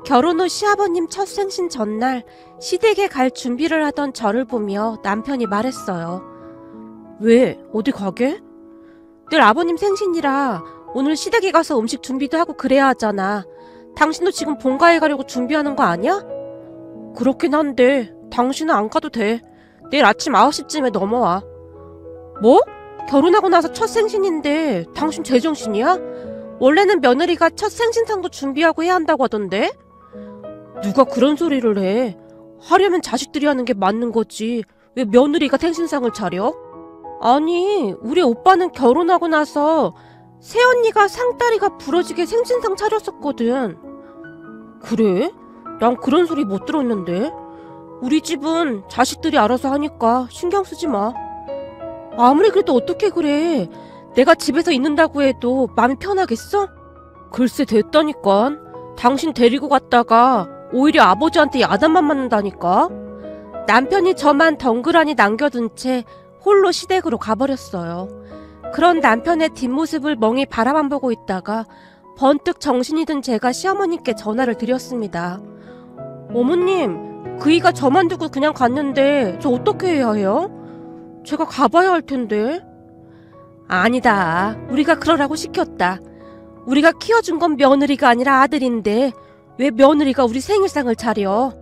결혼 후 시아버님 첫 생신 전날 시댁에 갈 준비를 하던 저를 보며 남편이 말했어요. 왜? 어디 가게? 내일 아버님 생신이라 오늘 시댁에 가서 음식 준비도 하고 그래야 하잖아. 당신도 지금 본가에 가려고 준비하는 거 아니야? 그렇긴 한데 당신은 안 가도 돼. 내일 아침 9시쯤에 넘어와. 뭐? 결혼하고 나서 첫 생신인데 당신 제정신이야? 원래는 며느리가 첫 생신상도 준비하고 해야 한다고 하던데? 누가 그런 소리를 해? 하려면 자식들이 하는 게 맞는 거지. 왜 며느리가 생신상을 차려? 아니, 우리 오빠는 결혼하고 나서 새언니가 상다리가 부러지게 생신상 차렸었거든. 그래? 난 그런 소리 못 들었는데. 우리 집은 자식들이 알아서 하니까 신경 쓰지 마. 아무리 그래도 어떻게 그래. 내가 집에서 있는다고 해도 마음이 편하겠어? 글쎄 됐다니까. 당신 데리고 갔다가 오히려 아버지한테 야단만 맞는다니까. 남편이 저만 덩그러니 남겨둔 채 홀로 시댁으로 가버렸어요. 그런 남편의 뒷모습을 멍이 바라만 보고 있다가 번뜩 정신이 든 제가 시어머님께 전화를 드렸습니다. 어머님, 그이가 저만 두고 그냥 갔는데 저 어떻게 해야 해요? 제가 가봐야 할 텐데. 아니다. 우리가 그러라고 시켰다. 우리가 키워준 건 며느리가 아니라 아들인데 왜 며느리가 우리 생일상을 차려?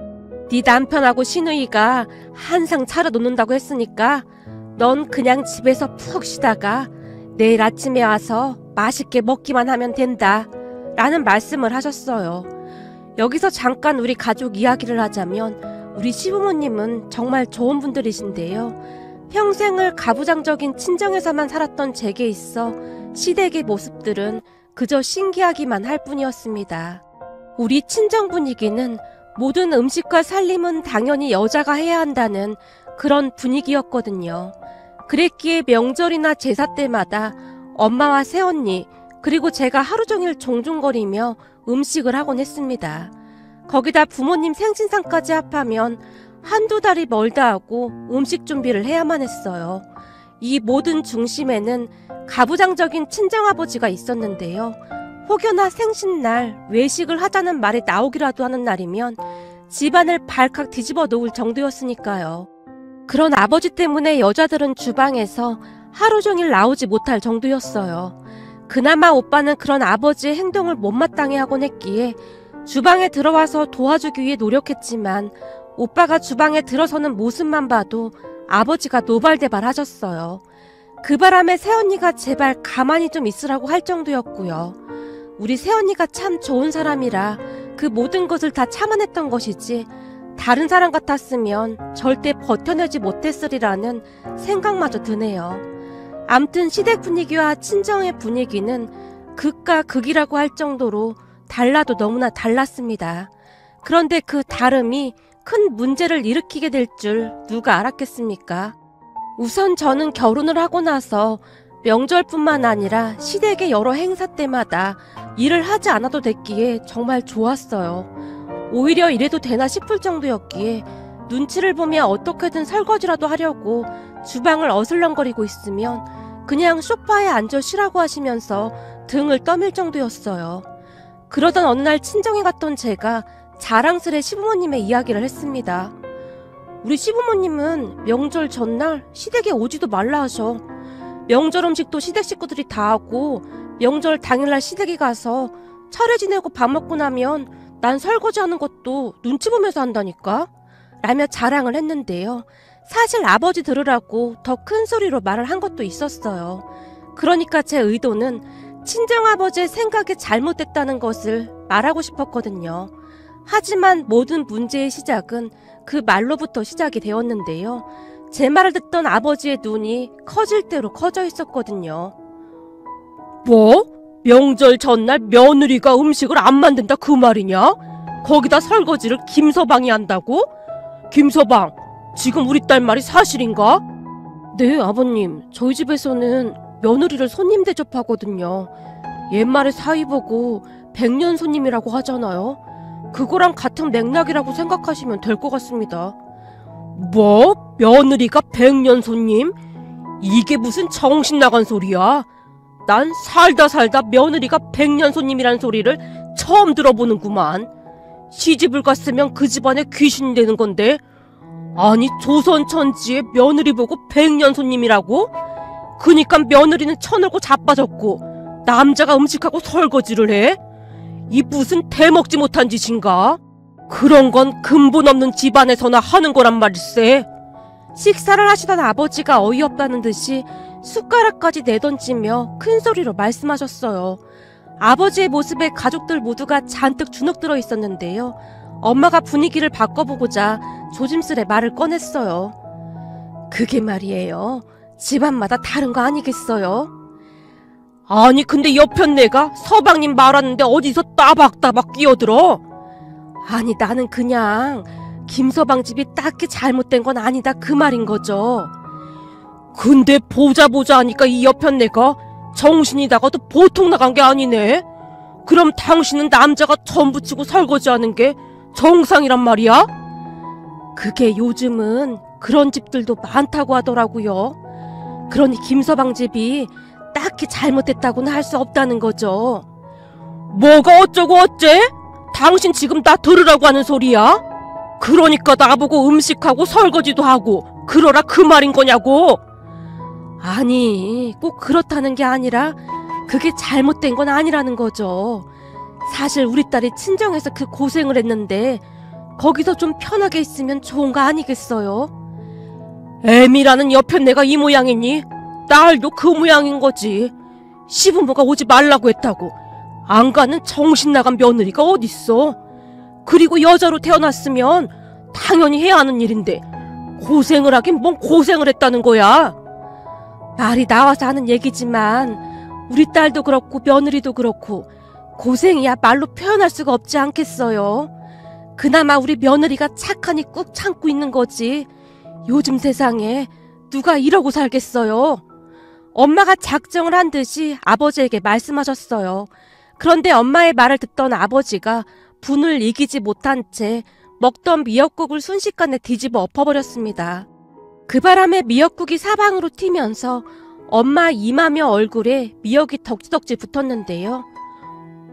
네 남편하고 시누이가 한상 차려놓는다고 했으니까 넌 그냥 집에서 푹 쉬다가 내일 아침에 와서 맛있게 먹기만 하면 된다 라는 말씀을 하셨어요. 여기서 잠깐 우리 가족 이야기를 하자면 우리 시부모님은 정말 좋은 분들이신데요. 평생을 가부장적인 친정에서만 살았던 제게 있어 시댁의 모습들은 그저 신기하기만 할 뿐이었습니다. 우리 친정 분위기는 모든 음식과 살림은 당연히 여자가 해야 한다는 그런 분위기였거든요. 그랬기에 명절이나 제사 때마다 엄마와 새언니 그리고 제가 하루 종일 종종거리며 음식을 하곤 했습니다. 거기다 부모님 생신상까지 합하면 한두 달이 멀다 하고 음식 준비를 해야만 했어요. 이 모든 중심에는 가부장적인 친정아버지가 있었는데요. 혹여나 생신날 외식을 하자는 말이 나오기라도 하는 날이면 집안을 발칵 뒤집어 놓을 정도였으니까요. 그런 아버지 때문에 여자들은 주방에서 하루 종일 나오지 못할 정도였어요. 그나마 오빠는 그런 아버지의 행동을 못마땅해 하곤 했기에 주방에 들어와서 도와주기 위해 노력했지만 오빠가 주방에 들어서는 모습만 봐도 아버지가 노발대발 하셨어요. 그 바람에 새언니가 제발 가만히 좀 있으라고 할 정도였고요. 우리 새언니가 참 좋은 사람이라 그 모든 것을 다 참아냈던 것이지 다른 사람 같았으면 절대 버텨내지 못했으리라는 생각마저 드네요. 암튼 시댁 분위기와 친정의 분위기는 극과 극이라고 할 정도로 달라도 너무나 달랐습니다. 그런데 그 다름이 큰 문제를 일으키게 될 줄 누가 알았겠습니까? 우선 저는 결혼을 하고 나서 명절뿐만 아니라 시댁의 여러 행사 때마다 일을 하지 않아도 됐기에 정말 좋았어요. 오히려 이래도 되나 싶을 정도였기에 눈치를 보며 어떻게든 설거지라도 하려고 주방을 어슬렁거리고 있으면 그냥 소파에 앉아 쉬라고 하시면서 등을 떠밀 정도였어요. 그러던 어느 날 친정에 갔던 제가 자랑스레 시부모님의 이야기를 했습니다. 우리 시부모님은 명절 전날 시댁에 오지도 말라 하셔. 명절 음식도 시댁 식구들이 다 하고 명절 당일날 시댁에 가서 차례 지내고 밥 먹고 나면 난 설거지하는 것도 눈치 보면서 한다니까? 라며 자랑을 했는데요. 사실 아버지 들으라고 더 큰 소리로 말을 한 것도 있었어요. 그러니까 제 의도는 친정아버지의 생각이 잘못됐다는 것을 말하고 싶었거든요. 하지만 모든 문제의 시작은 그 말로부터 시작이 되었는데요. 제 말을 듣던 아버지의 눈이 커질 대로 커져 있었거든요. 뭐? 명절 전날 며느리가 음식을 안 만든다 그 말이냐? 거기다 설거지를 김서방이 한다고? 김서방, 지금 우리 딸 말이 사실인가? 네, 아버님. 저희 집에서는 며느리를 손님 대접하거든요. 옛말에 사위 보고 백년 손님이라고 하잖아요. 그거랑 같은 맥락이라고 생각하시면 될 것 같습니다. 뭐? 며느리가 백년 손님? 이게 무슨 정신 나간 소리야? 난 살다 며느리가 백년 손님이란 소리를 처음 들어보는구만. 시집을 갔으면 그 집안에 귀신이 되는 건데, 아니 조선 천지에 며느리 보고 백년 손님이라고? 그니까 며느리는 쳐늘고 자빠졌고 남자가 음식하고 설거지를 해? 이 무슨 대먹지 못한 짓인가? 그런 건 근본 없는 집안에서나 하는 거란 말일세. 식사를 하시던 아버지가 어이없다는 듯이 숟가락까지 내던지며 큰 소리로 말씀하셨어요. 아버지의 모습에 가족들 모두가 잔뜩 주눅 들어 있었는데요. 엄마가 분위기를 바꿔보고자 조심스레 말을 꺼냈어요. 그게 말이에요. 집안마다 다른 거 아니겠어요? 아니 근데 옆편네가 서방님 말하는데 어디서 따박따박 끼어들어? 아니 나는 그냥 김서방 집이 딱히 잘못된 건 아니다 그 말인 거죠. 근데 보자 하니까 이 옆편네가 정신이 나가도 보통 나간 게 아니네. 그럼 당신은 남자가 전부 치고 설거지하는 게 정상이란 말이야? 그게 요즘은 그런 집들도 많다고 하더라고요. 그러니 김서방 집이 딱히 잘못됐다고는 할 수 없다는 거죠. 뭐가 어쩌고 어째? 당신 지금 나 들으라고 하는 소리야? 그러니까 나보고 음식하고 설거지도 하고 그러라 그 말인 거냐고. 아니 꼭 그렇다는 게 아니라 그게 잘못된 건 아니라는 거죠. 사실 우리 딸이 친정에서 그 고생을 했는데 거기서 좀 편하게 있으면 좋은 거 아니겠어요? 애미라는 옆편네가 이 모양이니 딸도 그 모양인 거지. 시부모가 오지 말라고 했다고 안 가는 정신 나간 며느리가 어딨어. 그리고 여자로 태어났으면 당연히 해야 하는 일인데 고생을 하긴 뭔 고생을 했다는 거야. 말이 나와서 하는 얘기지만 우리 딸도 그렇고 며느리도 그렇고 고생이야 말로 표현할 수가 없지 않겠어요. 그나마 우리 며느리가 착하니 꾹 참고 있는 거지. 요즘 세상에 누가 이러고 살겠어요. 엄마가 작정을 한 듯이 아버지에게 말씀하셨어요. 그런데 엄마의 말을 듣던 아버지가 분을 이기지 못한 채 먹던 미역국을 순식간에 뒤집어 엎어버렸습니다. 그 바람에 미역국이 사방으로 튀면서 엄마 이마며 얼굴에 미역이 덕지덕지 붙었는데요.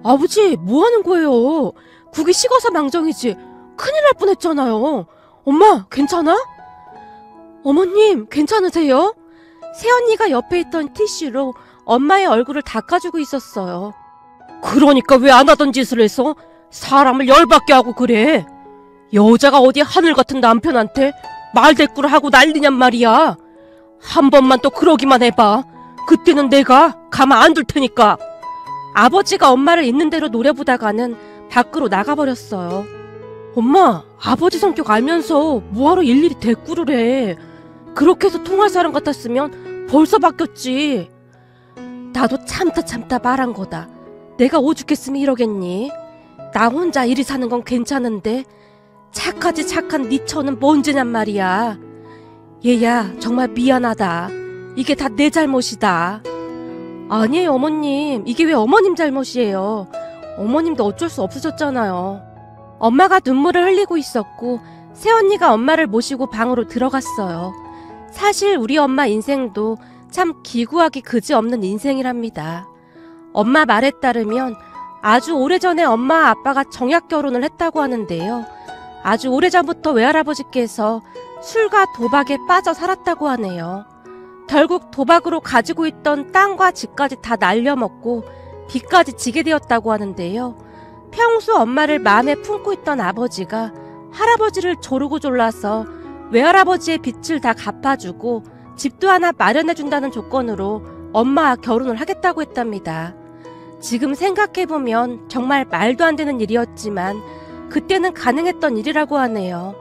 아버지 뭐 하는 거예요? 국이 식어서 망정이지 큰일 날 뻔했잖아요. 엄마 괜찮아? 어머님 괜찮으세요? 새언니가 옆에 있던 티슈로 엄마의 얼굴을 닦아주고 있었어요. 그러니까 왜 안 하던 짓을 해서 사람을 열받게 하고 그래? 여자가 어디 하늘 같은 남편한테 말대꾸를 하고 난리냔 말이야. 한 번만 또 그러기만 해봐. 그때는 내가 가만 안 둘 테니까. 아버지가 엄마를 있는 대로 노려보다가는 밖으로 나가버렸어요. 엄마, 아버지 성격 알면서 뭐하러 일일이 대꾸를 해. 그렇게 해서 통할 사람 같았으면 벌써 바뀌었지. 나도 참다 말한 거다. 내가 오죽했으면 이러겠니? 나 혼자 이리 사는 건 괜찮은데 착하지 착한 네 처는 뭔지냔 말이야. 얘야 정말 미안하다. 이게 다 내 잘못이다. 아니에요 어머님. 이게 왜 어머님 잘못이에요. 어머님도 어쩔 수 없으셨잖아요. 엄마가 눈물을 흘리고 있었고 새언니가 엄마를 모시고 방으로 들어갔어요. 사실 우리 엄마 인생도 참 기구하기 그지없는 인생이랍니다. 엄마 말에 따르면 아주 오래전에 엄마 아빠가 정약 결혼을 했다고 하는데요. 아주 오래전부터 외할아버지께서 술과 도박에 빠져 살았다고 하네요. 결국 도박으로 가지고 있던 땅과 집까지 다 날려먹고 빚까지 지게 되었다고 하는데요. 평소 엄마를 마음에 품고 있던 아버지가 할아버지를 조르고 졸라서 외할아버지의 빚을 다 갚아주고 집도 하나 마련해준다는 조건으로 엄마와 결혼을 하겠다고 했답니다. 지금 생각해보면 정말 말도 안 되는 일이었지만 그때는 가능했던 일이라고 하네요.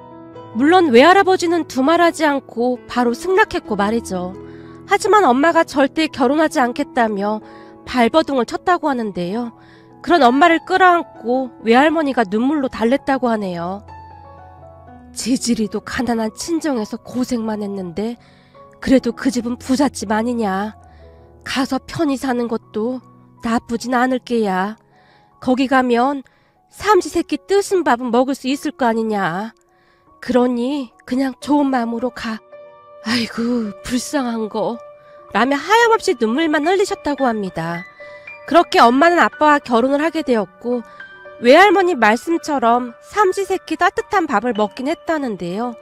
물론 외할아버지는 두말하지 않고 바로 승낙했고 말이죠. 하지만 엄마가 절대 결혼하지 않겠다며 발버둥을 쳤다고 하는데요. 그런 엄마를 끌어안고 외할머니가 눈물로 달랬다고 하네요. 지질이도 가난한 친정에서 고생만 했는데 그래도 그 집은 부잣집 아니냐. 가서 편히 사는 것도 나쁘진 않을 게야. 거기 가면 삼시세끼 뜨신 밥은 먹을 수 있을 거 아니냐. 그러니 그냥 좋은 마음으로 가. 아이고 불쌍한 거. 라며 하염없이 눈물만 흘리셨다고 합니다. 그렇게 엄마는 아빠와 결혼을 하게 되었고 외할머니 말씀처럼 삼시세끼 따뜻한 밥을 먹긴 했다는데요.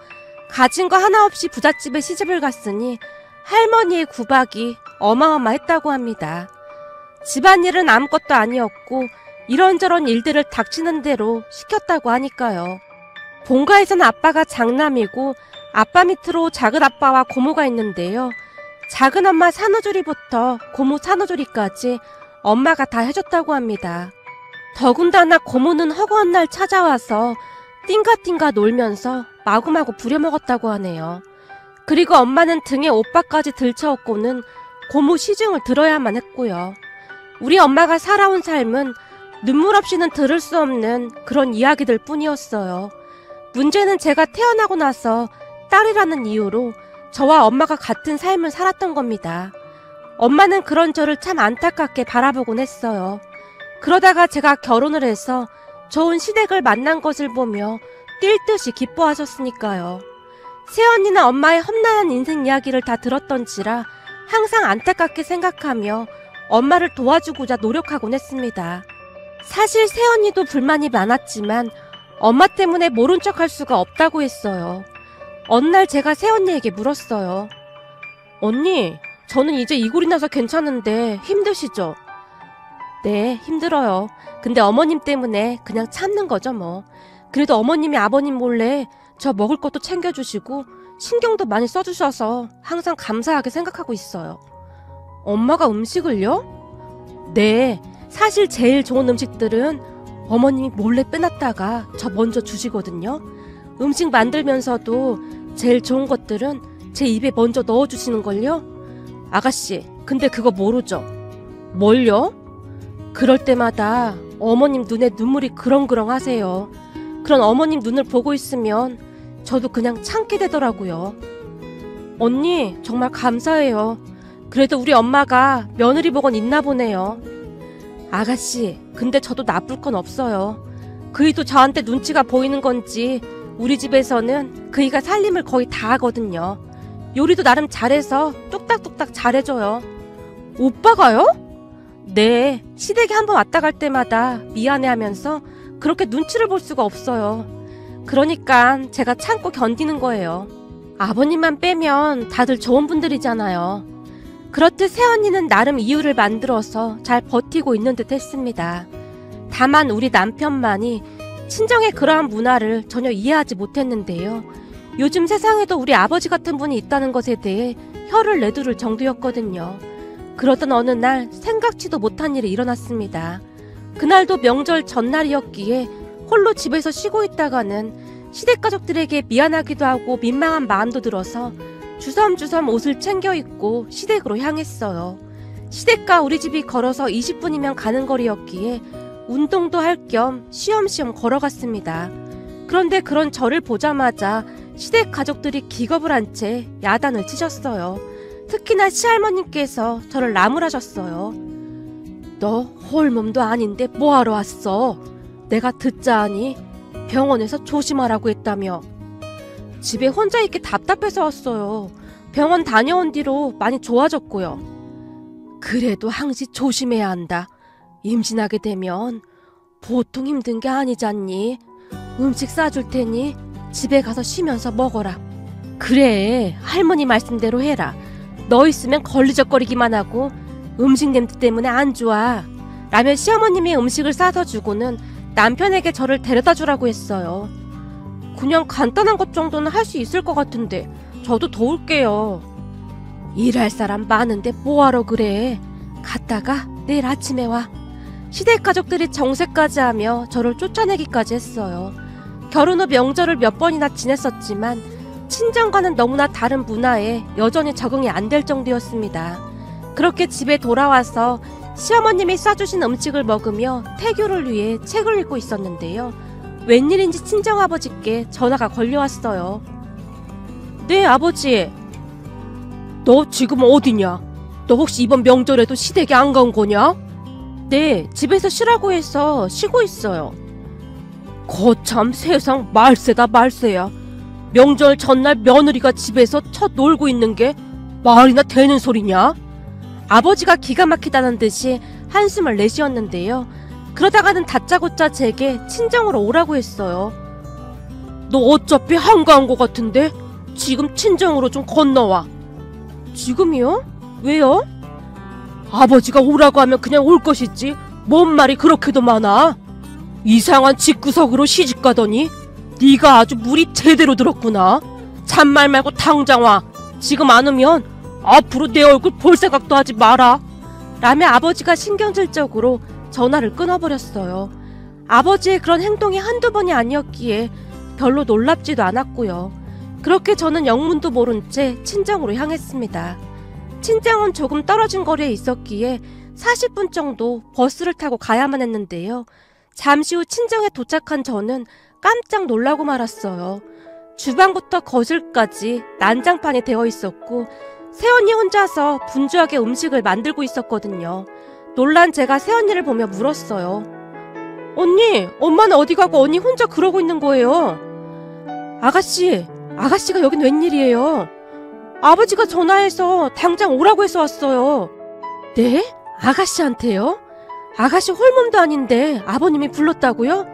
가진 거 하나 없이 부잣집에 시집을 갔으니 할머니의 구박이 어마어마했다고 합니다. 집안일은 아무것도 아니었고 이런저런 일들을 닥치는 대로 시켰다고 하니까요. 본가에서는 아빠가 장남이고 아빠 밑으로 작은 아빠와 고모가 있는데요. 작은 엄마 산후조리부터 고모 산후조리까지 엄마가 다 해줬다고 합니다. 더군다나 고모는 허구한 날 찾아와서 띵가띵가 놀면서 마구마구 부려먹었다고 하네요. 그리고 엄마는 등에 옷박까지 들쳐업고는 고모 시중을 들어야만 했고요. 우리 엄마가 살아온 삶은 눈물 없이는 들을 수 없는 그런 이야기들 뿐이었어요. 문제는 제가 태어나고 나서 딸이라는 이유로 저와 엄마가 같은 삶을 살았던 겁니다. 엄마는 그런 저를 참 안타깝게 바라보곤 했어요. 그러다가 제가 결혼을 해서 좋은 시댁을 만난 것을 보며 뛸 듯이 기뻐하셨으니까요. 새언니는 엄마의 험난한 인생 이야기를 다 들었던지라 항상 안타깝게 생각하며 엄마를 도와주고자 노력하곤 했습니다. 사실 새언니도 불만이 많았지만 엄마 때문에 모른 척할 수가 없다고 했어요. 어느 날 제가 새언니에게 물었어요. 언니, 저는 이제 이골이 나서 괜찮은데 힘드시죠? 네, 힘들어요. 근데 어머님 때문에 그냥 참는 거죠 뭐. 그래도 어머님이 아버님 몰래 저 먹을 것도 챙겨주시고 신경도 많이 써주셔서 항상 감사하게 생각하고 있어요. 엄마가 음식을요? 네, 사실 제일 좋은 음식들은 어머님이 몰래 빼놨다가 저 먼저 주시거든요. 음식 만들면서도 제일 좋은 것들은 제 입에 먼저 넣어주시는걸요? 아가씨, 근데 그거 모르죠? 뭘요? 그럴 때마다 어머님 눈에 눈물이 그렁그렁 하세요. 그런 어머님 눈을 보고 있으면 저도 그냥 참게 되더라고요. 언니, 정말 감사해요. 그래도 우리 엄마가 며느리 복은 있나 보네요. 아가씨, 근데 저도 나쁠 건 없어요. 그이도 저한테 눈치가 보이는 건지 우리 집에서는 그이가 살림을 거의 다 하거든요. 요리도 나름 잘해서 뚝딱뚝딱 잘해줘요. 오빠가요? 네, 시댁에 한번 왔다 갈 때마다 미안해하면서 그렇게 눈치를 볼 수가 없어요. 그러니까 제가 참고 견디는 거예요. 아버님만 빼면 다들 좋은 분들이잖아요. 그렇듯 새언니는 나름 이유를 만들어서 잘 버티고 있는 듯 했습니다. 다만 우리 남편만이 친정의 그러한 문화를 전혀 이해하지 못했는데요. 요즘 세상에도 우리 아버지 같은 분이 있다는 것에 대해 혀를 내두를 정도였거든요. 그러던 어느 날 생각지도 못한 일이 일어났습니다. 그날도 명절 전날이었기에 홀로 집에서 쉬고 있다가는 시댁가족들에게 미안하기도 하고 민망한 마음도 들어서 주섬주섬 옷을 챙겨 입고 시댁으로 향했어요. 시댁과 우리 집이 걸어서 20분이면 가는 거리였기에 운동도 할 겸 쉬엄쉬엄 걸어갔습니다. 그런데 그런 저를 보자마자 시댁 가족들이 기겁을 한 채 야단을 치셨어요. 특히나 시할머님께서 저를 나무라셨어요. 너 홀몸도 아닌데 뭐하러 왔어? 내가 듣자 하니 병원에서 조심하라고 했다며. 집에 혼자 있기 답답해서 왔어요. 병원 다녀온 뒤로 많이 좋아졌고요. 그래도 항시 조심해야 한다. 임신하게 되면 보통 힘든 게 아니잖니. 음식 싸줄 테니 집에 가서 쉬면서 먹어라. 그래, 할머니 말씀대로 해라. 너 있으면 걸리적거리기만 하고 음식 냄새 때문에 안 좋아. 라며 시어머님이 음식을 싸서 주고는 남편에게 저를 데려다 주라고 했어요. 그냥 간단한 것 정도는 할 수 있을 것 같은데 저도 도울게요. 일할 사람 많은데 뭐하러 그래. 갔다가 내일 아침에 와. 시댁 가족들이 정색까지 하며 저를 쫓아내기까지 했어요. 결혼 후 명절을 몇 번이나 지냈었지만 친정과는 너무나 다른 문화에 여전히 적응이 안 될 정도였습니다. 그렇게 집에 돌아와서 시어머님이 싸주신 음식을 먹으며 태교를 위해 책을 읽고 있었는데요. 웬일인지 친정아버지께 전화가 걸려왔어요. 네, 아버지. 너 지금 어디냐? 너 혹시 이번 명절에도 시댁에 안 간 거냐? 네, 집에서 쉬라고 해서 쉬고 있어요. 거참 세상 말세다 말세야. 명절 전날 며느리가 집에서 첫 놀고 있는 게 말이나 되는 소리냐? 아버지가 기가 막히다는 듯이 한숨을 내쉬었는데요. 그러다가는 다짜고짜 제게 친정으로 오라고 했어요. 너 어차피 한가한 것 같은데 지금 친정으로 좀 건너와. 지금이요? 왜요? 아버지가 오라고 하면 그냥 올 것이지 뭔 말이 그렇게도 많아. 이상한 집구석으로 시집가더니 네가 아주 물이 제대로 들었구나. 잔말 말고 당장 와. 지금 안 오면 앞으로 내 얼굴 볼 생각도 하지 마라. 라며 아버지가 신경질적으로 전화를 끊어버렸어요. 아버지의 그런 행동이 한두 번이 아니었기에 별로 놀랍지도 않았고요. 그렇게 저는 영문도 모른 채 친정으로 향했습니다. 친정은 조금 떨어진 거리에 있었기에 40분 정도 버스를 타고 가야만 했는데요. 잠시 후 친정에 도착한 저는 깜짝 놀라고 말았어요. 주방부터 거실까지 난장판이 되어 있었고 새언니 혼자서 분주하게 음식을 만들고 있었거든요. 놀란 제가 새언니를 보며 물었어요. 언니, 엄마는 어디 가고 언니 혼자 그러고 있는 거예요? 아가씨가 여긴 웬일이에요? 아버지가 전화해서 당장 오라고 해서 왔어요. 네? 아가씨한테요? 아가씨 홀몸도 아닌데 아버님이 불렀다고요?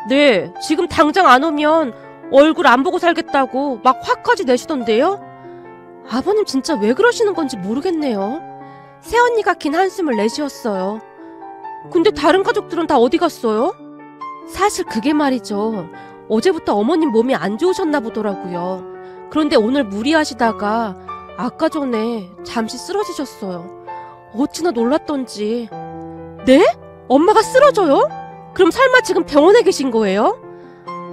네, 지금 당장 안 오면 얼굴 안 보고 살겠다고 막 화까지 내시던데요? 아버님 진짜 왜 그러시는 건지 모르겠네요. 새언니가 긴 한숨을 내쉬었어요. 근데 다른 가족들은 다 어디 갔어요? 사실 그게 말이죠. 어제부터 어머님 몸이 안 좋으셨나 보더라고요. 그런데 오늘 무리하시다가 아까 전에 잠시 쓰러지셨어요. 어찌나 놀랐던지. 네? 엄마가 쓰러져요? 그럼 설마 지금 병원에 계신 거예요?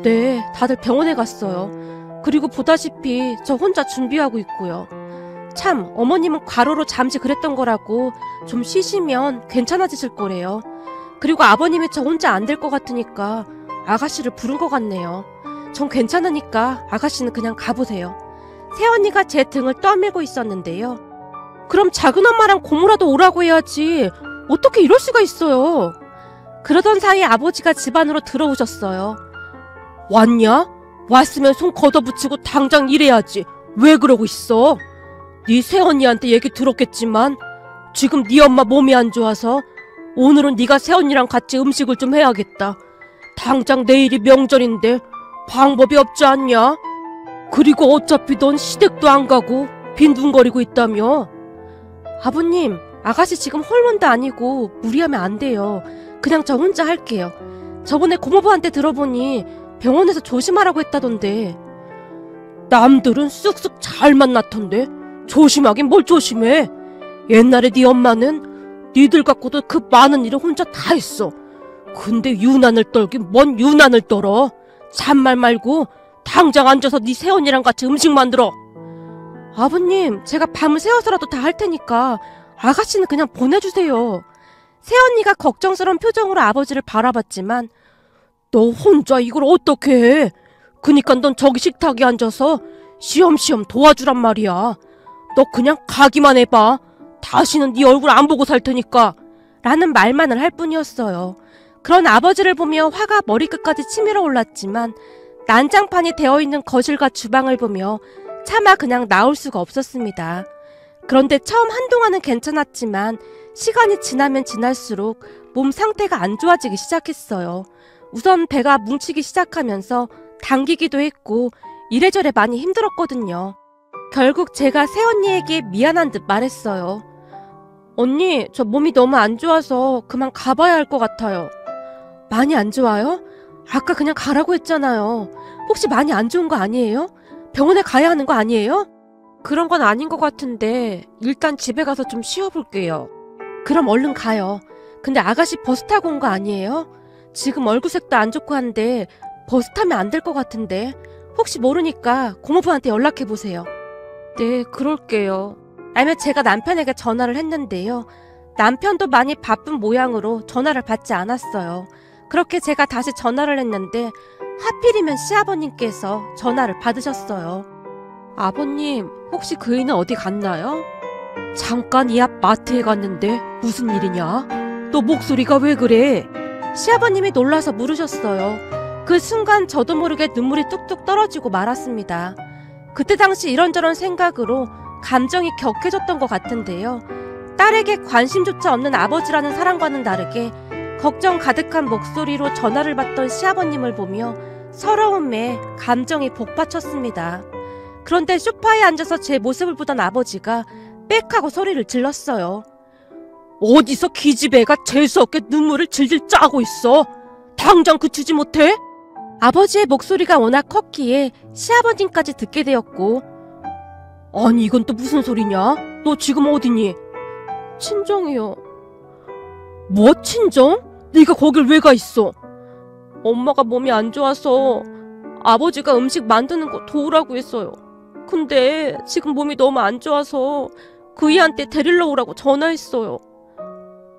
네, 다들 병원에 갔어요. 그리고 보다시피 저 혼자 준비하고 있고요. 참, 어머님은 과로로 잠시 그랬던 거라고 좀 쉬시면 괜찮아지실 거래요. 그리고 아버님이 저 혼자 안 될 것 같으니까 아가씨를 부른 것 같네요. 전 괜찮으니까 아가씨는 그냥 가보세요. 새언니가 제 등을 떠밀고 있었는데요. 그럼 작은 엄마랑 고모라도 오라고 해야지. 어떻게 이럴 수가 있어요. 그러던 사이 아버지가 집 안으로 들어오셨어요. 왔냐? 왔으면 손 걷어붙이고 당장 일해야지. 왜 그러고 있어? 네 새언니한테 얘기 들었겠지만 지금 네 엄마 몸이 안 좋아서 오늘은 네가 새언니랑 같이 음식을 좀 해야겠다. 당장 내일이 명절인데 방법이 없지 않냐? 그리고 어차피 넌 시댁도 안 가고 빈둥거리고 있다며. 아버님, 아가씨 지금 홀몸도 아니고 무리하면 안 돼요. 그냥 저 혼자 할게요. 저번에 고모부한테 들어보니 병원에서 조심하라고 했다던데. 남들은 쑥쑥 잘 만났던데 조심하긴 뭘 조심해. 옛날에 네 엄마는 니들 갖고도 그 많은 일을 혼자 다 했어. 근데 유난을 떨긴 뭔 유난을 떨어. 잔말 말고 당장 앉아서 네 새언니랑 같이 음식 만들어. 아버님, 제가 밤을 새워서라도 다 할 테니까 아가씨는 그냥 보내주세요. 새언니가 걱정스러운 표정으로 아버지를 바라봤지만 너 혼자 이걸 어떻게 해? 그니까 넌 저기 식탁에 앉아서 쉬엄쉬엄 도와주란 말이야. 너 그냥 가기만 해봐. 다시는 네 얼굴 안 보고 살 테니까. 라는 말만을 할 뿐이었어요. 그런 아버지를 보며 화가 머리끝까지 치밀어 올랐지만 난장판이 되어있는 거실과 주방을 보며 차마 그냥 나올 수가 없었습니다. 그런데 처음 한동안은 괜찮았지만 시간이 지나면 지날수록 몸 상태가 안 좋아지기 시작했어요. 우선 배가 뭉치기 시작하면서 당기기도 했고 이래저래 많이 힘들었거든요. 결국 제가 새언니에게 미안한 듯 말했어요. 언니, 저 몸이 너무 안 좋아서 그만 가봐야 할 것 같아요. 많이 안 좋아요? 아까 그냥 가라고 했잖아요. 혹시 많이 안 좋은 거 아니에요? 병원에 가야 하는 거 아니에요? 그런 건 아닌 것 같은데 일단 집에 가서 좀 쉬어볼게요. 그럼 얼른 가요. 근데 아가씨 버스 타고 온 거 아니에요? 지금 얼굴색도 안 좋고 한데 버스 타면 안 될 것 같은데 혹시 모르니까 고모부한테 연락해보세요. 네, 그럴게요. 라며 제가 남편에게 전화를 했는데요. 남편도 많이 바쁜 모양으로 전화를 받지 않았어요. 그렇게 제가 다시 전화를 했는데 하필이면 시아버님께서 전화를 받으셨어요. 아버님, 혹시 그이는 어디 갔나요? 잠깐 이 앞 마트에 갔는데 무슨 일이냐? 너 목소리가 왜 그래? 시아버님이 놀라서 물으셨어요. 그 순간 저도 모르게 눈물이 뚝뚝 떨어지고 말았습니다. 그때 당시 이런저런 생각으로 감정이 격해졌던 것 같은데요. 딸에게 관심조차 없는 아버지라는 사람과는 다르게 걱정 가득한 목소리로 전화를 받던 시아버님을 보며 서러움에 감정이 복받쳤습니다. 그런데 소파에 앉아서 제 모습을 보던 아버지가 빽하고 소리를 질렀어요. 어디서 기집애가 재수없게 눈물을 질질 짜고 있어? 당장 그치지 못해? 아버지의 목소리가 워낙 컸기에 시아버님까지 듣게 되었고, 아니 이건 또 무슨 소리냐? 너 지금 어디니? 친정이요. 뭐 친정? 네가 거길 왜 가 있어? 엄마가 몸이 안 좋아서 아버지가 음식 만드는 거 도우라고 했어요. 근데 지금 몸이 너무 안 좋아서 그이한테 데리러 오라고 전화했어요.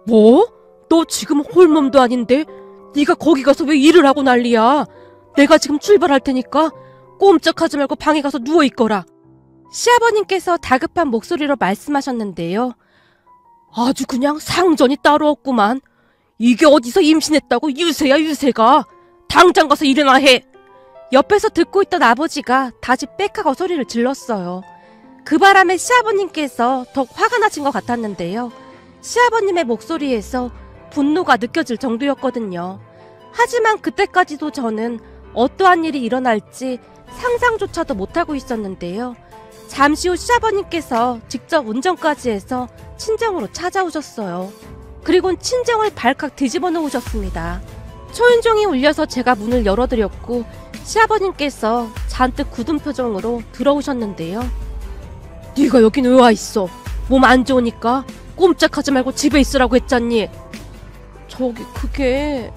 뭐? 너 지금 홀몸도 아닌데 네가 거기 가서 왜 일을 하고 난리야? 내가 지금 출발할 테니까 꼼짝하지 말고 방에 가서 누워있거라. 시아버님께서 다급한 목소리로 말씀하셨는데요. 아주 그냥 상전이 따로 없구만. 이게 어디서 임신했다고 유세야 유세가. 당장 가서 일이나 해. 옆에서 듣고 있던 아버지가 다시 빽하고 소리를 질렀어요. 그 바람에 시아버님께서 더욱 화가 나신 것 같았는데요. 시아버님의 목소리에서 분노가 느껴질 정도였거든요. 하지만 그때까지도 저는 어떠한 일이 일어날지 상상조차도 못하고 있었는데요. 잠시 후 시아버님께서 직접 운전까지 해서 친정으로 찾아오셨어요. 그리곤 친정을 발칵 뒤집어 놓으셨습니다. 초인종이 울려서 제가 문을 열어드렸고 시아버님께서 잔뜩 굳은 표정으로 들어오셨는데요. 네가 여긴 왜 와 있어? 몸 안 좋으니까 꼼짝하지 말고 집에 있으라고 했잖니. 저기 그게...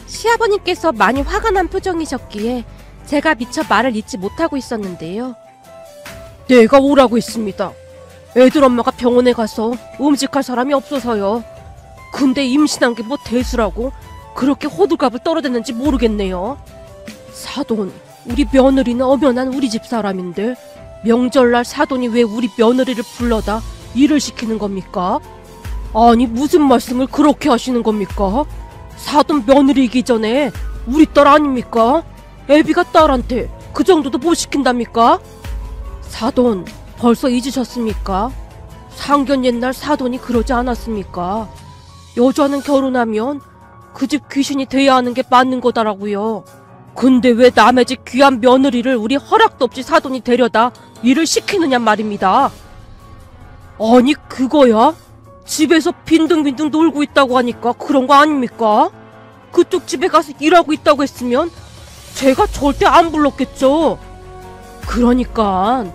시아버님께서 많이 화가 난 표정이셨기에 제가 미처 말을 잇지 못하고 있었는데요. 내가 오라고 했습니다. 애들 엄마가 병원에 가서 음식할 사람이 없어서요. 근데 임신한 게 뭐 대수라고 그렇게 호들갑을 떨어댔는지 모르겠네요. 사돈, 우리 며느리는 엄연한 우리 집 사람인데 명절날 사돈이 왜 우리 며느리를 불러다 일을 시키는 겁니까? 아니 무슨 말씀을 그렇게 하시는 겁니까? 사돈 며느리이기 전에 우리 딸 아닙니까? 애비가 딸한테 그 정도도 못 시킨답니까? 사돈 벌써 잊으셨습니까? 상견 옛날 사돈이 그러지 않았습니까? 여자는 결혼하면 그 집 귀신이 돼야 하는 게 맞는 거다라고요. 근데 왜 남의 집 귀한 며느리를 우리 허락도 없이 사돈이 데려다 일을 시키느냐 말입니다. 아니 그거야? 집에서 빈둥빈둥 놀고 있다고 하니까 그런 거 아닙니까? 그쪽 집에 가서 일하고 있다고 했으면 제가 절대 안 불렀겠죠. 그러니까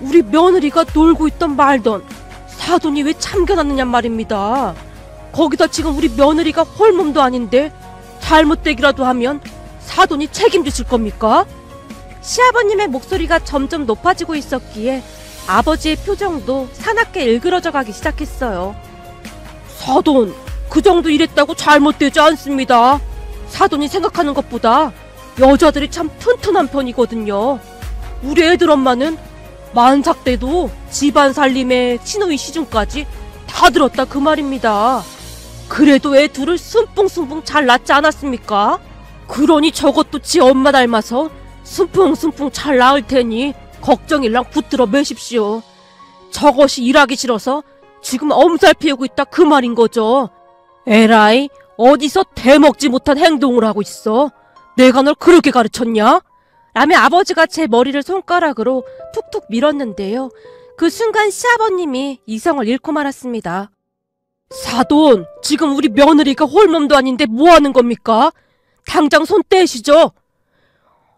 우리 며느리가 놀고 있던 말던 사돈이 왜 참견하느냐 말입니다. 거기다 지금 우리 며느리가 홀몸도 아닌데 잘못되기라도 하면 사돈이 책임지실 겁니까? 시아버님의 목소리가 점점 높아지고 있었기에 아버지의 표정도 사납게 일그러져 가기 시작했어요. 사돈, 그 정도 이랬다고 잘못되지 않습니다. 사돈이 생각하는 것보다 여자들이 참 튼튼한 편이거든요. 우리 애들 엄마는 만삭 때도 집안 살림에 시누이 시중까지 다 들었다 그 말입니다. 그래도 애 둘을 순풍순풍 잘 낳지 않았습니까? 그러니 저것도 지 엄마 닮아서 순풍순풍 잘 낳을 테니 걱정일랑 붙들어 매십시오. 저것이 일하기 싫어서 지금 엄살 피우고 있다 그 말인 거죠. 에라이, 어디서 대먹지 못한 행동을 하고 있어? 내가 널 그렇게 가르쳤냐? 라며 아버지가 제 머리를 손가락으로 툭툭 밀었는데요. 그 순간 시아버님이 이성을 잃고 말았습니다. 사돈, 지금 우리 며느리가 홀몸도 아닌데 뭐하는 겁니까? 당장 손 떼시죠.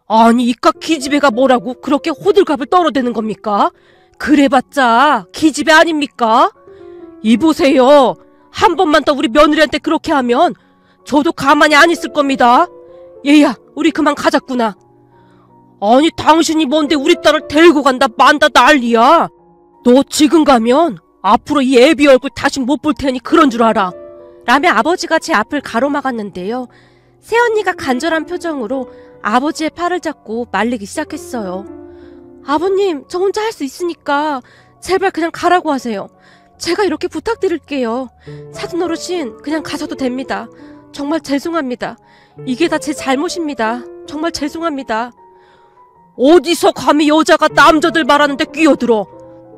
아니 이깟 기집애가 뭐라고 그렇게 호들갑을 떨어대는 겁니까? 그래봤자 기집애 아닙니까? 이보세요. 한 번만 더 우리 며느리한테 그렇게 하면 저도 가만히 안 있을 겁니다. 얘야, 우리 그만 가자꾸나. 아니 당신이 뭔데 우리 딸을 데리고 간다 만다 난리야. 너 지금 가면 앞으로 이 애비 얼굴 다시 못 볼 테니 그런 줄 알아. 라며 아버지가 제 앞을 가로막았는데요. 새언니가 간절한 표정으로 아버지의 팔을 잡고 말리기 시작했어요. 아버님, 저 혼자 할 수 있으니까 제발 그냥 가라고 하세요. 제가 이렇게 부탁드릴게요. 사돈 어르신, 그냥 가셔도 됩니다. 정말 죄송합니다. 이게 다 제 잘못입니다. 정말 죄송합니다. 어디서 감히 여자가 남자들 말하는데 끼어들어?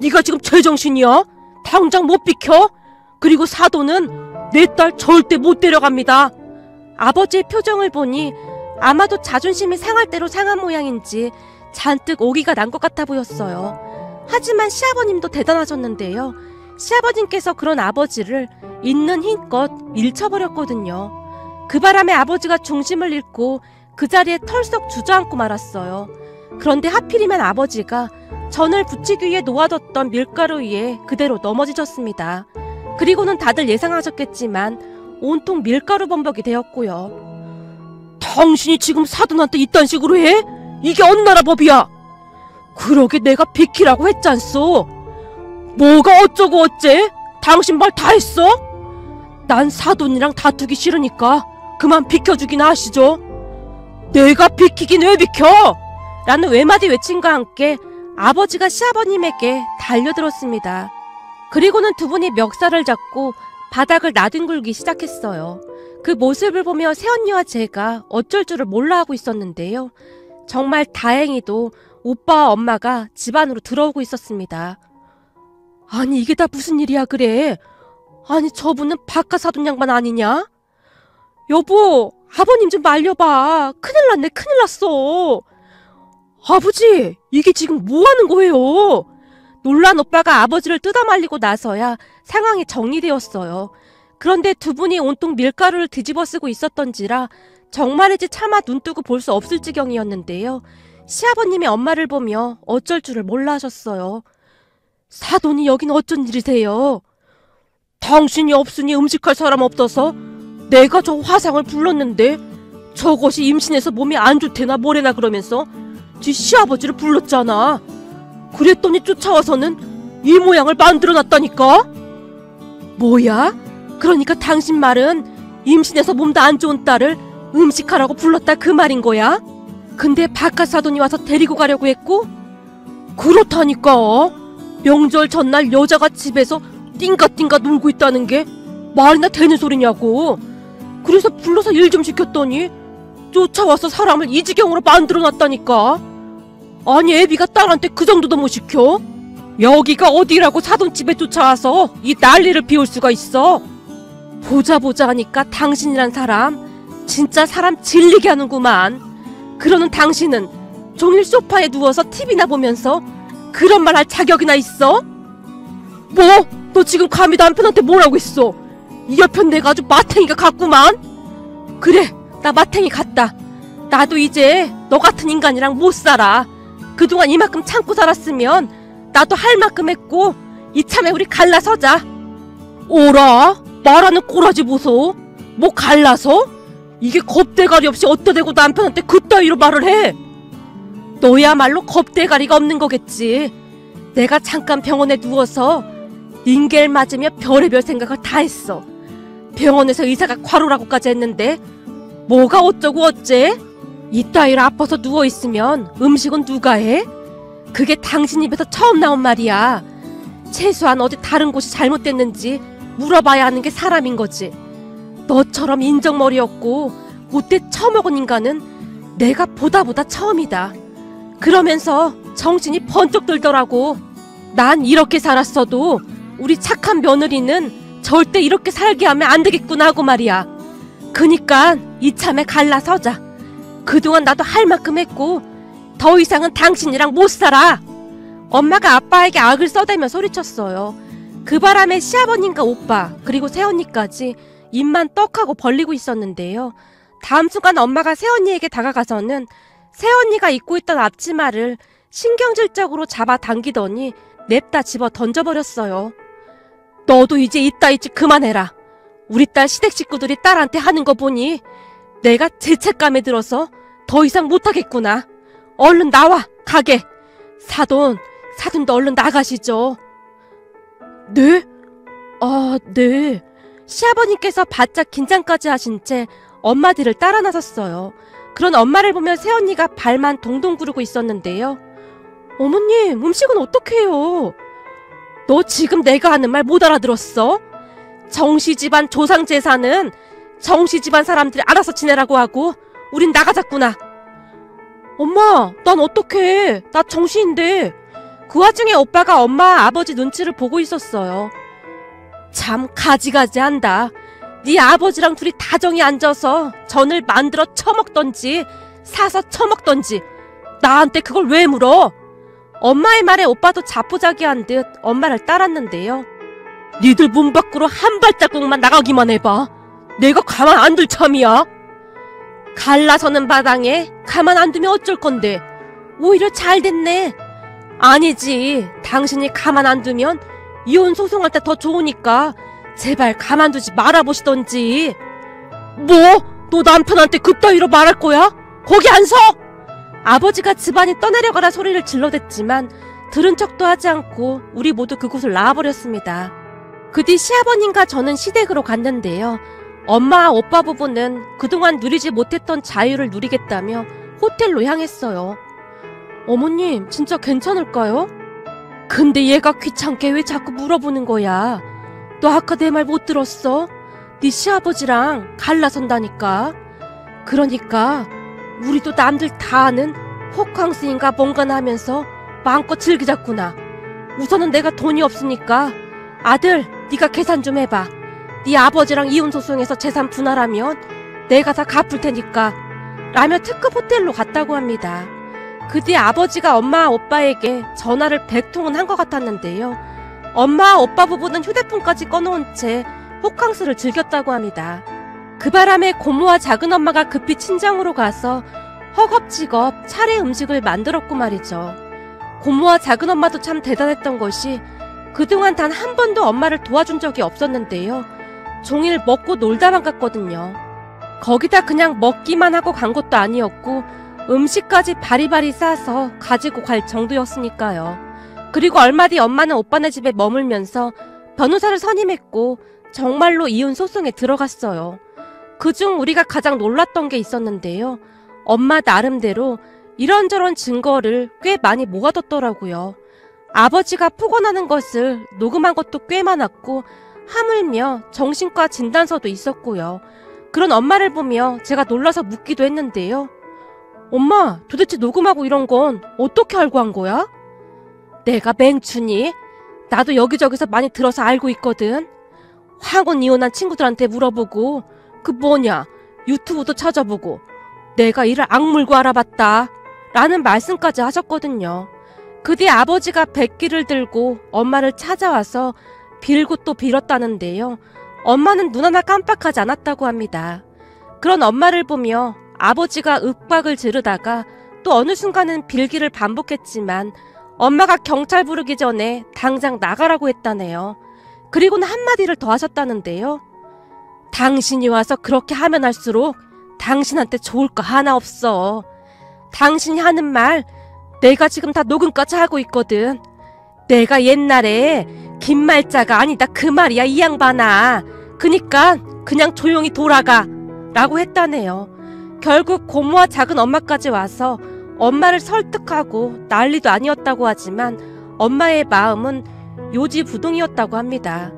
네가 지금 제정신이야? 당장 못 비켜? 그리고 사돈은 내 딸 절대 못 데려갑니다. 아버지의 표정을 보니 아마도 자존심이 상할 대로 상한 모양인지 잔뜩 오기가 난 것 같아 보였어요. 하지만 시아버님도 대단하셨는데요. 시아버님께서 그런 아버지를 있는 힘껏 밀쳐버렸거든요. 그 바람에 아버지가 중심을 잃고 그 자리에 털썩 주저앉고 말았어요. 그런데 하필이면 아버지가 전을 부치기 위해 놓아뒀던 밀가루 위에 그대로 넘어지셨습니다. 그리고는 다들 예상하셨겠지만 온통 밀가루 범벅이 되었고요. 당신이 지금 사돈한테 이딴 식으로 해? 이게 어느 나라 법이야? 그러게 내가 비키라고 했잖소. 뭐가 어쩌고 어째? 당신 말 다 했어? 난 사돈이랑 다투기 싫으니까 그만 비켜주긴 하시죠. 내가 비키긴 왜 비켜? 라는 외마디 외침과 함께 아버지가 시아버님에게 달려들었습니다. 그리고는 두 분이 멱살을 잡고 바닥을 나뒹굴기 시작했어요. 그 모습을 보며 새언니와 제가 어쩔 줄을 몰라 하고 있었는데요. 정말 다행히도 오빠와 엄마가 집 안으로 들어오고 있었습니다. 아니 이게 다 무슨 일이야 그래? 아니 저분은 바깥 사돈 양반 아니냐? 여보, 아버님 좀 말려봐. 큰일 났네, 큰일 났어. 아버지, 이게 지금 뭐 하는 거예요? 놀란 오빠가 아버지를 뜯어말리고 나서야 상황이 정리되었어요. 그런데 두 분이 온통 밀가루를 뒤집어 쓰고 있었던지라 정말이지 차마 눈뜨고 볼 수 없을 지경이었는데요. 시아버님이 엄마를 보며 어쩔 줄을 몰라 하셨어요. 사돈이 여긴 어쩐 일이세요? 당신이 없으니 음식할 사람 없어서 내가 저 화상을 불렀는데 저것이 임신해서 몸이 안 좋대나 뭐래나 그러면서 지 시아버지를 불렀잖아. 그랬더니 쫓아와서는 이 모양을 만들어놨다니까? 뭐야? 그러니까 당신 말은 임신해서 몸도 안 좋은 딸을 음식하라고 불렀다 그 말인 거야? 근데 바깥 사돈이 와서 데리고 가려고 했고? 그렇다니까. 명절 전날 여자가 집에서 띵가띵가 놀고 있다는 게 말이나 되는 소리냐고. 그래서 불러서 일 좀 시켰더니 쫓아와서 사람을 이 지경으로 만들어놨다니까. 아니 애비가 딸한테 그 정도도 못 시켜? 여기가 어디라고 사돈집에 쫓아와서 이 난리를 피울 수가 있어? 보자 하니까 당신이란 사람 진짜 사람 질리게 하는구만. 그러는 당신은 종일 소파에 누워서 TV나 보면서 그런 말 할 자격이나 있어? 뭐? 너 지금 감히 남편한테 뭐라고 했어? 이 옆편 내가 아주 마탱이가 같구만. 그래, 나 마탱이 같다. 나도 이제 너 같은 인간이랑 못 살아. 그동안 이만큼 참고 살았으면 나도 할 만큼 했고 이참에 우리 갈라서자. 오라, 말하는 꼬라지 보소. 뭐 갈라서? 이게 겁대가리 없이 어디다 대고 남편한테 그따위로 말을 해? 너야말로 겁대가리가 없는 거겠지. 내가 잠깐 병원에 누워서 링겔 맞으며 별의별 생각을 다 했어. 병원에서 의사가 과로라고까지 했는데 뭐가 어쩌고 어째? 이따위로 아파서 누워있으면 음식은 누가 해? 그게 당신 입에서 처음 나온 말이야. 최소한 어디 다른 곳이 잘못됐는지 물어봐야 하는 게 사람인 거지. 너처럼 인정머리였고 못돼 처먹은 인간은 내가 보다 처음이다. 그러면서 정신이 번쩍 들더라고. 난 이렇게 살았어도 우리 착한 며느리는 절대 이렇게 살게 하면 안 되겠구나 하고 말이야. 그니까 이참에 갈라서자. 그동안 나도 할 만큼 했고 더 이상은 당신이랑 못 살아. 엄마가 아빠에게 악을 써대며 소리쳤어요. 그 바람에 시아버님과 오빠 그리고 새언니까지 입만 떡하고 벌리고 있었는데요. 다음 순간 엄마가 새언니에게 다가가서는 새언니가 입고 있던 앞치마를 신경질적으로 잡아당기더니 냅다 집어 던져버렸어요. 너도 이제 이따위 짓 그만해라. 우리 딸 시댁 식구들이 딸한테 하는 거 보니 내가 죄책감에 들어서 더 이상 못하겠구나. 얼른 나와, 가게. 사돈도 얼른 나가시죠. 네? 아, 네. 시아버님께서 바짝 긴장까지 하신 채 엄마 뒤를 따라 나섰어요. 그런 엄마를 보며 새언니가 발만 동동 구르고 있었는데요. 어머님, 음식은 어떻게 해요? 너 지금 내가 하는 말 못 알아들었어? 정씨집안 조상재산은 정씨집안 사람들이 알아서 지내라고 하고 우린 나가자꾸나. 엄마, 난 어떡해. 나 정씨인데. 그 와중에 오빠가 엄마 아버지 눈치를 보고 있었어요. 참 가지가지한다. 네 아버지랑 둘이 다정히 앉아서 전을 만들어 처먹던지 사서 처먹던지 나한테 그걸 왜 물어? 엄마의 말에 오빠도 자포자기한 듯 엄마를 따랐는데요. 니들 문 밖으로 한 발자국만 나가기만 해봐. 내가 가만 안 둘 참이야. 갈라서는 마당에 가만 안 두면 어쩔 건데. 오히려 잘 됐네. 아니지. 당신이 가만 안 두면 이혼 소송할 때 더 좋으니까 제발 가만두지 말아보시던지. 뭐? 너 남편한테 그따위로 말할 거야? 거기 안 서! 아버지가 집안이 떠내려가라 소리를 질러댔지만 들은 척도 하지 않고 우리 모두 그곳을 나와버렸습니다. 그 뒤 시아버님과 저는 시댁으로 갔는데요. 엄마와 오빠 부부는 그동안 누리지 못했던 자유를 누리겠다며 호텔로 향했어요. 어머님, 진짜 괜찮을까요? 근데 얘가 귀찮게 왜 자꾸 물어보는 거야? 너 아까 내 말 못 들었어? 네 시아버지랑 갈라선다니까. 그러니까 우리도 남들 다 아는 호캉스인가 뭔가나 하면서 마음껏 즐기자꾸나. 우선은 내가 돈이 없으니까 아들, 네가 계산 좀 해봐. 네 아버지랑 이혼 소송에서 재산 분할하면 내가 다 갚을 테니까. 라며 특급 호텔로 갔다고 합니다. 그 뒤 아버지가 엄마와 오빠에게 전화를 100통은 한 것 같았는데요. 엄마와 오빠 부부는 휴대폰까지 꺼놓은 채 호캉스를 즐겼다고 합니다. 그 바람에 고모와 작은엄마가 급히 친정으로 가서 허겁지겁 차례 음식을 만들었고 말이죠. 고모와 작은엄마도 참 대단했던 것이 그동안 단 한 번도 엄마를 도와준 적이 없었는데요. 종일 먹고 놀다만 갔거든요. 거기다 그냥 먹기만 하고 간 것도 아니었고 음식까지 바리바리 싸서 가지고 갈 정도였으니까요. 그리고 얼마 뒤 엄마는 오빠네 집에 머물면서 변호사를 선임했고 정말로 이혼 소송에 들어갔어요. 그중 우리가 가장 놀랐던 게 있었는데요. 엄마 나름대로 이런저런 증거를 꽤 많이 모아뒀더라고요. 아버지가 폭언하는 것을 녹음한 것도 꽤 많았고 하물며 정신과 진단서도 있었고요. 그런 엄마를 보며 제가 놀라서 묻기도 했는데요. 엄마, 도대체 녹음하고 이런 건 어떻게 알고 한 거야? 내가 맹추니? 나도 여기저기서 많이 들어서 알고 있거든. 황혼 이혼한 친구들한테 물어보고 그 뭐냐 유튜브도 찾아보고 내가 이를 악물고 알아봤다 라는 말씀까지 하셨거든요. 그 뒤 아버지가 백기를 들고 엄마를 찾아와서 빌고 또 빌었다는데요. 엄마는 눈 하나 깜빡하지 않았다고 합니다. 그런 엄마를 보며 아버지가 윽박을 지르다가 또 어느 순간은 빌기를 반복했지만 엄마가 경찰 부르기 전에 당장 나가라고 했다네요. 그리고는 한마디를 더 하셨다는데요. 당신이 와서 그렇게 하면 할수록 당신한테 좋을 거 하나 없어. 당신이 하는 말 내가 지금 다 녹음까지 하고 있거든. 내가 옛날에 긴 말자가 아니다 그 말이야 이 양반아. 그니까 그냥 조용히 돌아가 라고 했다네요. 결국 고모와 작은 엄마까지 와서 엄마를 설득하고 난리도 아니었다고 하지만 엄마의 마음은 요지부동이었다고 합니다.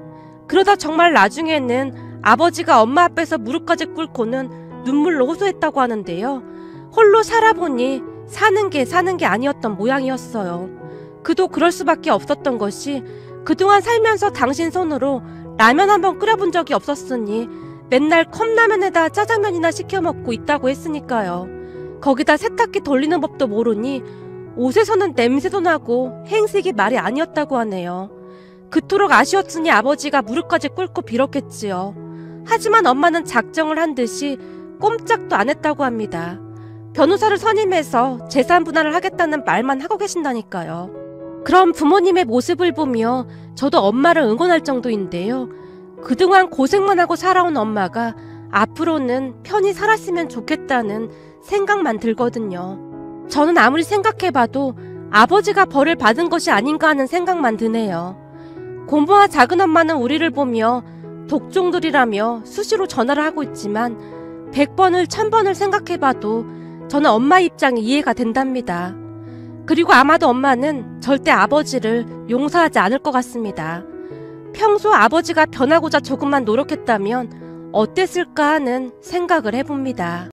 그러다 정말 나중에는 아버지가 엄마 앞에서 무릎까지 꿇고는 눈물로 호소했다고 하는데요. 홀로 살아보니 사는 게 아니었던 모양이었어요. 그도 그럴 수밖에 없었던 것이 그동안 살면서 당신 손으로 라면 한번 끓여본 적이 없었으니 맨날 컵라면에다 짜장면이나 시켜 먹고 있다고 했으니까요. 거기다 세탁기 돌리는 법도 모르니 옷에서는 냄새도 나고 행색이 말이 아니었다고 하네요. 그토록 아쉬웠으니 아버지가 무릎까지 꿇고 빌었겠지요. 하지만 엄마는 작정을 한 듯이 꼼짝도 안 했다고 합니다. 변호사를 선임해서 재산 분할을 하겠다는 말만 하고 계신다니까요. 그럼 부모님의 모습을 보며 저도 엄마를 응원할 정도인데요. 그동안 고생만 하고 살아온 엄마가 앞으로는 편히 살았으면 좋겠다는 생각만 들거든요. 저는 아무리 생각해봐도 아버지가 벌을 받은 것이 아닌가 하는 생각만 드네요. 고모와 작은엄마는 우리를 보며 독종들이라며 수시로 전화를 하고 있지만 100번을 1000번을 생각해봐도 저는 엄마 입장이 이해가 된답니다. 그리고 아마도 엄마는 절대 아버지를 용서하지 않을 것 같습니다. 평소 아버지가 변하고자 조금만 노력했다면 어땠을까 하는 생각을 해봅니다.